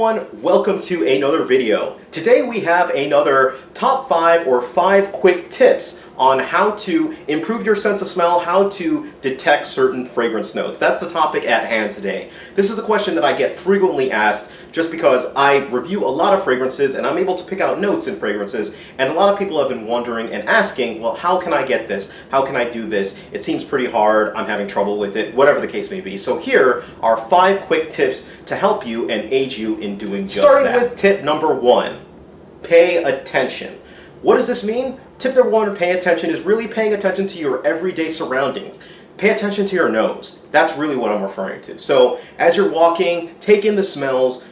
everyone, welcome to another video. Today we have another top 5 or 5 quick tips on how to improve your sense of smell, how to detect certain fragrance notes. That's the topic at hand today. This is a question that I get frequently asked just because I review a lot of fragrances and I'm able to pick out notes in fragrances, and a lot of people have been wondering and asking, well, how can I get this? How can I do this? It seems pretty hard, I'm having trouble with it, whatever the case may be. So here are 5 quick tips to help you and aid you in doing just that. Starting with tip number 1, pay attention. What does this mean? Tip number 1, pay attention, is really paying attention to your everyday surroundings. Pay attention to your nose. That's really what I'm referring to. So as you're walking, take in the smells,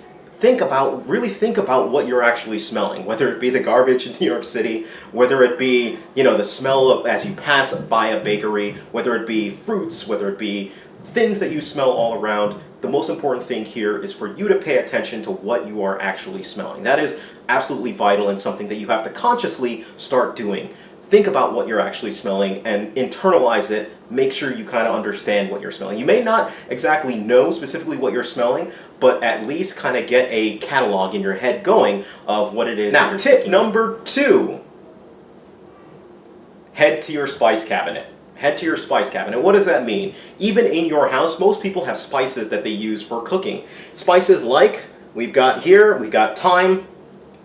really think about what you're actually smelling, whether it be the garbage in New York City, whether it be, the smell of as you pass by a bakery, whether it be fruits, whether it be things that you smell all around. The most important thing here is for you to pay attention to what you are actually smelling. That is absolutely vital and something that you have to consciously start doing. Think about what you're actually smelling and internalize it. Make sure you kind of understand what you're smelling. You may not exactly know specifically what you're smelling, but at least kind of get a catalog in your head going of what it is. Now, tip number 2, head to your spice cabinet. Head to your spice cabinet. What does that mean? Even in your house, most people have spices that they use for cooking. Spices like, we've got thyme,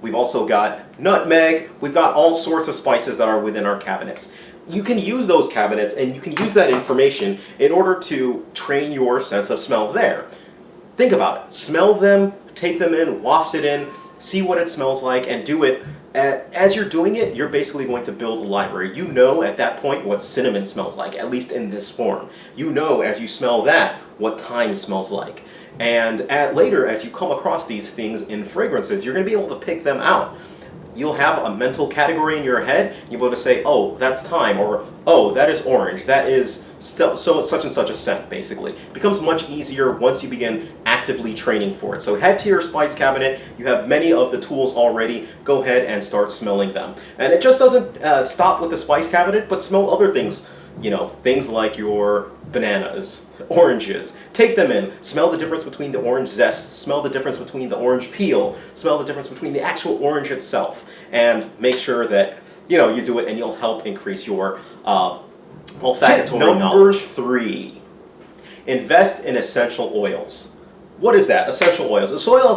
we've also got nutmeg, we've got all sorts of spices that are within our cabinets. You can use those cabinets and you can use that information in order to train your sense of smell there. Think about it. Smell them, take them in, waft it in, see what it smells like, and do it. As you're doing it, you're basically going to build a library. You know at that point what cinnamon smells like, at least in this form. You know as you smell that what thyme smells like. And later, as you come across these things in fragrances, you're going to be able to pick them out. You'll have a mental category in your head, and you'll be able to say, oh, that's thyme, or oh, that is orange, that is such and such a scent, basically. It becomes much easier once you begin actively training for it. So head to your spice cabinet. You have many of the tools already. Go ahead and start smelling them. And it just doesn't stop with the spice cabinet, but smell other things. Things like your bananas, oranges. Take them in. Smell the difference between the orange zest. Smell the difference between the orange peel. Smell the difference between the actual orange itself. And make sure that, you do it, and you'll help increase your olfactory knowledge. Number 3, invest in essential oils. What is that? Essential oils. Essential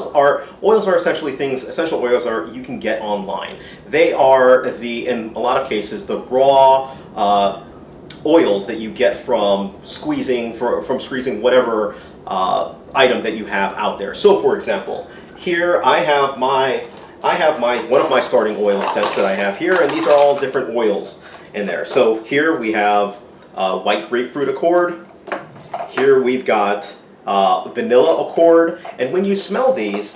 oils are you can get online. They are in a lot of cases, the raw oils that you get from squeezing whatever item that you have out there. So, for example, here I have one of my starting oil sets that I have here, and these are all different oils in there. So here we have white grapefruit accord. Here we've got vanilla accord, and when you smell these,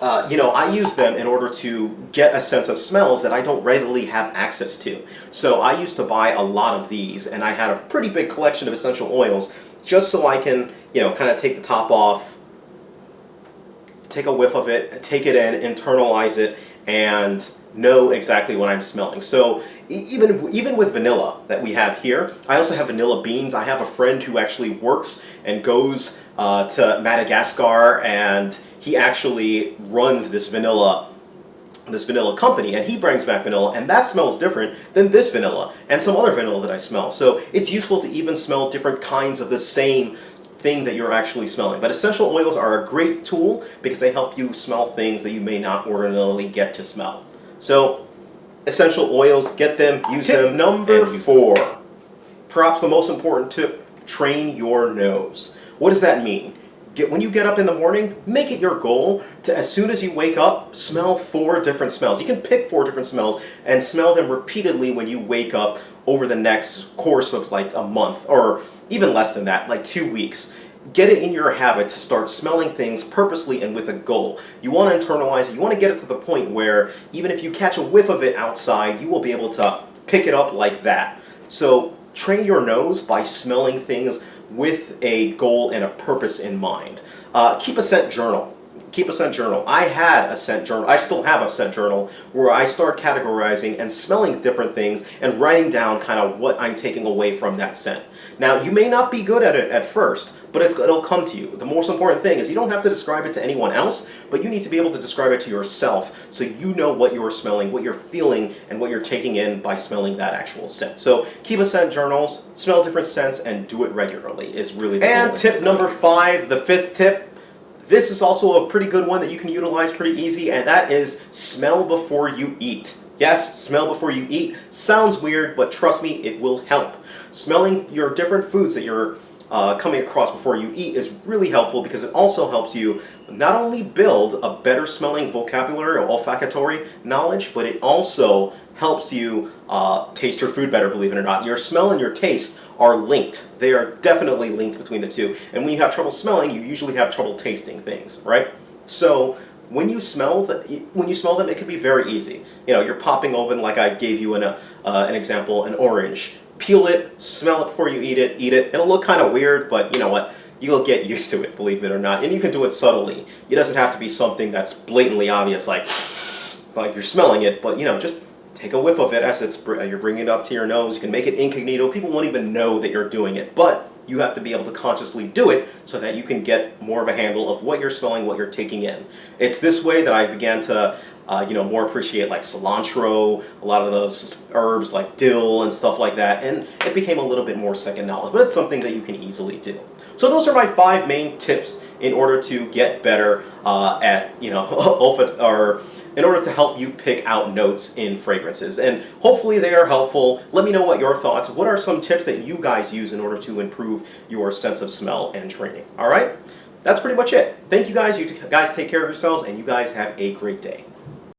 I use them in order to get a sense of smells that I don't readily have access to. So I used to buy a lot of these, and I had a pretty big collection of essential oils just so I can, kind of take the top off, take a whiff of it, take it in, internalize it, and know exactly what I'm smelling. So even with vanilla that we have here, I also have vanilla beans. I have a friend who actually works and goes to Madagascar, and he actually runs this vanilla company, and he brings back vanilla, and that smells different than this vanilla and some other vanilla that I smell. So it's useful to even smell different kinds of the same thing that you're actually smelling. But essential oils are a great tool because they help you smell things that you may not ordinarily get to smell. So essential oils, get them, use them. Tip number 4, perhaps the most important tip, train your nose. What does that mean? When you get up in the morning, make it your goal to, as soon as you wake up, smell 4 different smells. You can pick 4 different smells and smell them repeatedly when you wake up over the next course of like a month, or even less than that, like 2 weeks. Get it in your habit to start smelling things purposely and with a goal. You want to internalize it. You want to get it to the point where even if you catch a whiff of it outside, you will be able to pick it up like that. So train your nose by smelling things with a goal and a purpose in mind. Keep a scent journal. keep a scent journal. I had a scent journal. I still have a scent journal where I start categorizing and smelling different things and writing down kind of what I'm taking away from that scent. Now, you may not be good at it at first, but it'll come to you. The most important thing is you don't have to describe it to anyone else, but you need to be able to describe it to yourself so you know what you're smelling, what you're feeling, and what you're taking in by smelling that actual scent. So keep a scent journals, smell different scents, and do it regularly is really the goal. And tip number 5, the 5th tip. This is also a pretty good one that you can utilize pretty easy, and that is smell before you eat. Yes, smell before you eat. Sounds weird, but trust me, it will help. Smelling your different foods that you're coming across before you eat is really helpful because it also helps you not only build a better smelling vocabulary or olfactory knowledge, but it also helps you taste your food better, believe it or not. Your smell and your taste are linked. They are definitely linked between the two. And when you have trouble smelling, you usually have trouble tasting things, right? So when you smell them, it can be very easy. You know, you're popping open, like I gave you an example, an orange. Peel it, smell it before you eat it, It'll look kind of weird, but you know what? You'll get used to it, believe it or not. And you can do it subtly. It doesn't have to be something that's blatantly obvious, like you're smelling it, but you know, just take a whiff of it as you're bringing it up to your nose. You can make it incognito. People won't even know that you're doing it, but you have to be able to consciously do it so that you can get more of a handle of what you're smelling, what you're taking in. It's this way that I began to more appreciate like cilantro, a lot of those herbs like dill and stuff like that, and it became a little bit more second knowledge, but it's something that you can easily do. So those are my 5 main tips in order to get better at, or in order to help you pick out notes in fragrances. And hopefully they are helpful. Let me know what your thoughts. What are some tips that you guys use in order to improve your sense of smell and training? All right? That's pretty much it. Thank you guys. You guys take care of yourselves, and you guys have a great day.